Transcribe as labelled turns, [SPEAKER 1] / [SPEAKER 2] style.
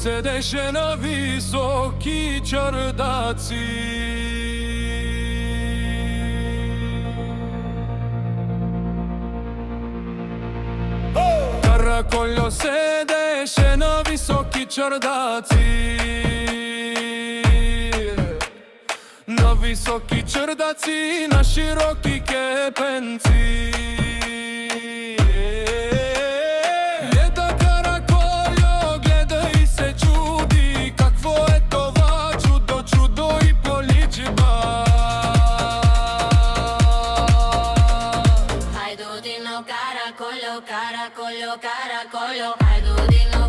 [SPEAKER 1] седеше на високи чардаци. Караколјо седеше на високи чардаци, на високи чардаци, на широки кепенци. Гледа Караколјо, гледа и се чуди, какво е това чудо, чудо и поличба.
[SPEAKER 2] Ai dudino Караколјо, Караколјо, Караколјо, ai dudino